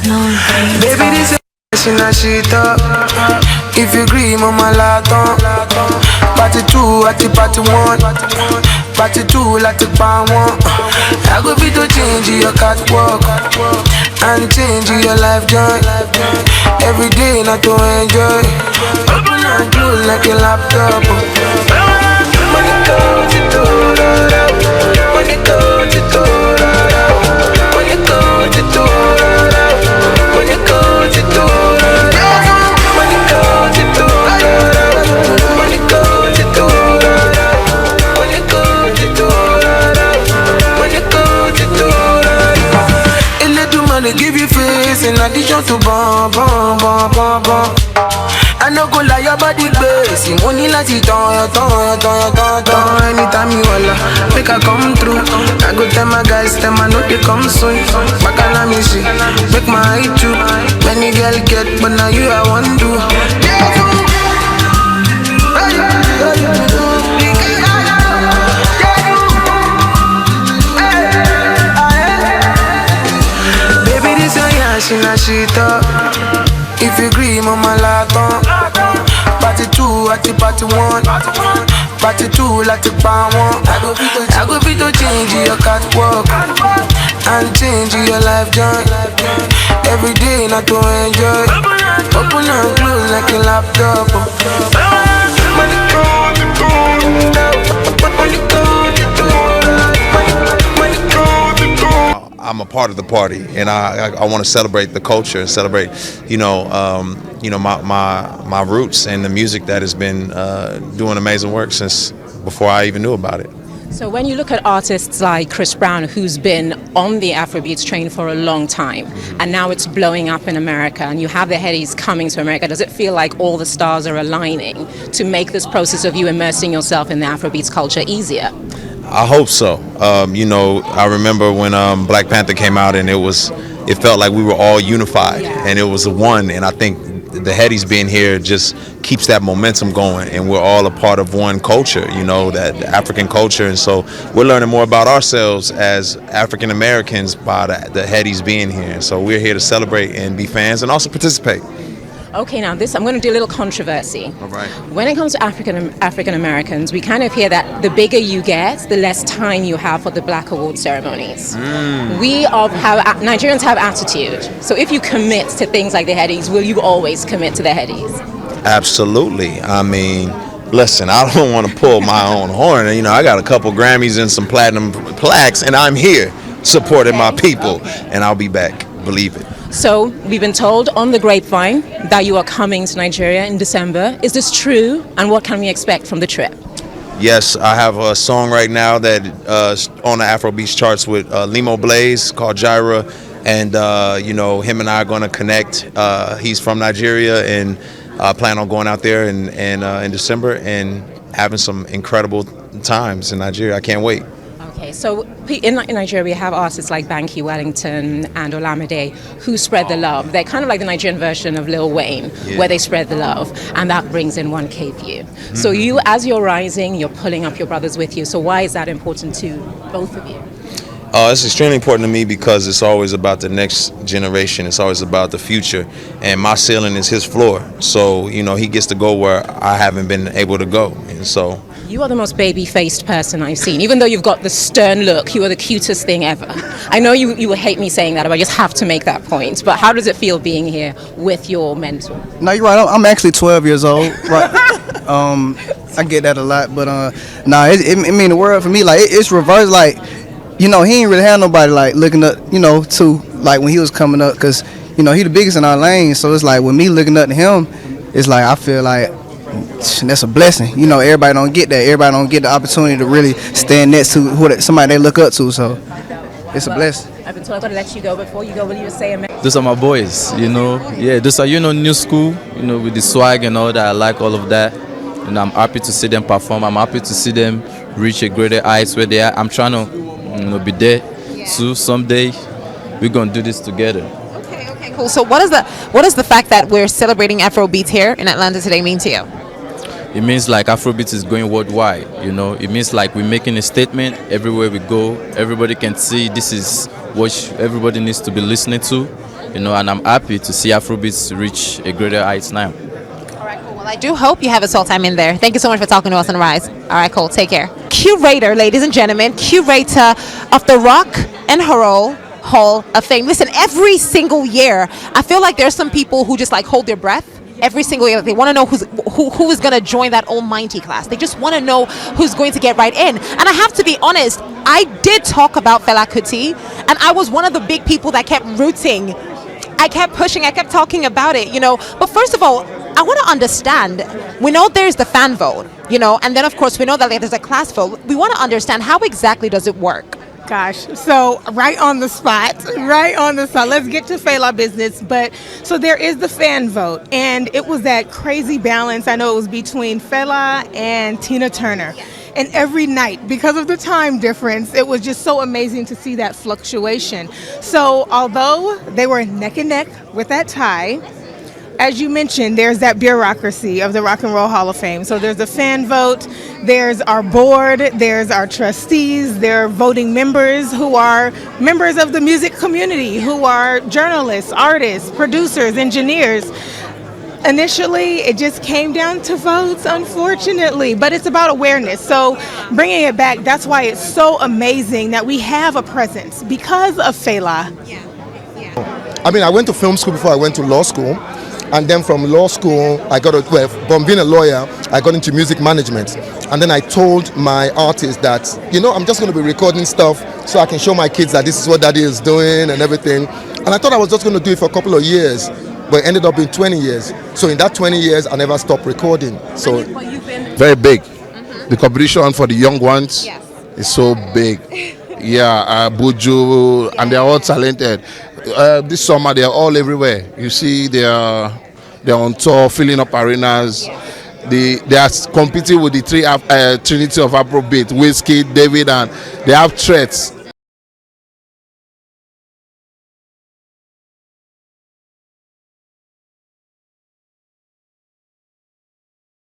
Baby, this is in a shit up. If you agree, mama laton. Party 2 at the party 1. Party 2 like the pan 1. I go be to change your catwalk and change your life joy. Every day not to enjoy. Open and close like a laptop. Money goes to money goes to money goes to money goes to money goes to money goes to money goes to money goes to. A little money give you face in addition to bomb. I no go lie, your body base. Money like it on. Anytime you holla, make I come through. I go tell my guys, tell my know they come soon. Bacala me see, make my eye too. Many girl get, but now you I want to. Baby, this your yash in a shit up. If you agree, mama laton. Party 2 at the party 1. Party 2 like the pan 1. I go fit to change your catwalk and change your life joy. Every day not to enjoy. Open and close like a laptop. Money goes to money goes to money goes to. I'm a part of the party, and I want to celebrate the culture and celebrate, my roots and the music that has been doing amazing work since before I even knew about it. So when you look at artists like Chris Brown, who's been on the Afrobeats train for a long time, and now it's blowing up in America, and you have the Headies coming to America, does it feel like all the stars are aligning to make this process of you immersing yourself in the Afrobeats culture easier? I hope so. I remember when Black Panther came out, and it felt like we were all unified, and it was one. And I think the Headies being here just keeps that momentum going, and we're all a part of one culture, that African culture. And so we're learning more about ourselves as African Americans by the Headies being here. And so we're here to celebrate and be fans and also participate. Okay, now I'm going to do a little controversy. All right. When it comes to African Americans, we kind of hear that the bigger you get, the less time you have for the Black Award ceremonies. Nigerians have attitude. So if you commit to things like the Headies, will you always commit to the Headies? Absolutely. I mean, listen, I don't want to pull my own horn. I got a couple Grammys and some platinum plaques, and I'm here supporting my people, and I'll be back. Believe it. So we've been told on the grapevine that you are coming to Nigeria in December. Is this true? And what can we expect from the trip? Yes, I have a song right now that on the Afrobeats charts with Limo Blaze called Gyra, and him and I are going to connect. He's from Nigeria, and I plan on going out there in December and having some incredible times in Nigeria. I can't wait. Okay, so in Nigeria we have artists like Banky Wellington and Olamide who spread the love. They're kind of like the Nigerian version of Lil Wayne, where they spread the love, and that brings in 1K view. So you, as you're rising, you're pulling up your brothers with you. So why is that important to both of you? It's extremely important to me because it's always about the next generation. It's always about the future, and my ceiling is his floor. So he gets to go where I haven't been able to go, and so. You are the most baby-faced person I've seen. Even though you've got the stern look, you are the cutest thing ever. I know you will hate me saying that, but I just have to make that point. But how does it feel being here with your mentor? No, you're right. I'm actually 12 years old. Right. I get that a lot, but it mean the world for me. Like it's reversed. Like he ain't really had nobody like looking up, to like when he was coming up, cause he the biggest in our lane. So it's like with me looking up to him, it's like I feel like. That's a blessing. Everybody don't get that. Everybody don't get the opportunity to really stand next to somebody they look up to. So it's a blessing. I've been told I'm going to let you go. Before you go, will you say a message? Those are my boys, Yeah, those are, new school, with the swag and all that. I like all of that. And I'm happy to see them perform. I'm happy to see them reach a greater heights where they are. I'm trying to, be there too someday. We're going to do this together. Okay, cool. So what does the fact that we're celebrating Afrobeats here in Atlanta today mean to you? It means like Afrobeats is going worldwide, It means like we're making a statement everywhere we go. Everybody can see this is what everybody needs to be listening to, and I'm happy to see Afrobeats reach a greater heights now. All right, cool. Well, I do hope you have a soul time in there. Thank you so much for talking to us on Rise. All right, cool. Take care. Curator, ladies and gentlemen, curator of the Rock and Roll Hall of Fame. Listen, every single year, I feel like there's some people who just like hold their breath. Every single year, they want to know who is going to join that almighty class. They just want to know who's going to get right in. And I have to be honest, I did talk about Fela Kuti, and I was one of the big people that kept rooting. I kept pushing, I kept talking about it, But first of all, I want to understand. We know there's the fan vote, and then of course we know that there's a class vote. We want to understand how exactly does it work? Gosh, so right on the spot. Let's get to Fela business. But so there is the fan vote, and it was that crazy balance. I know it was between Fela and Tina Turner. And every night, because of the time difference, it was just so amazing to see that fluctuation. So although they were neck and neck with that tie, as you mentioned, there's that bureaucracy of the Rock and Roll Hall of Fame. So there's the fan vote, there's our board, there's our trustees, there are voting members who are members of the music community, who are journalists, artists, producers, engineers. Initially, it just came down to votes, unfortunately, but it's about awareness. So bringing it back, that's why it's so amazing that we have a presence because of Fela. I mean, I went to film school before I went to law school. And then from law school, from being a lawyer, I got into music management. And then I told my artists that, I'm just going to be recording stuff so I can show my kids that this is what daddy is doing and everything. And I thought I was just going to do it for a couple of years, but it ended up being 20 years. So in that 20 years, I never stopped recording. So very big. The competition for the young ones is so big. Yeah, Buju, and they're all talented. This summer they're all everywhere. You see, they're on tour, filling up arenas. They are competing with the Trinity of Afrobeat, Whiskey, David, and they have threats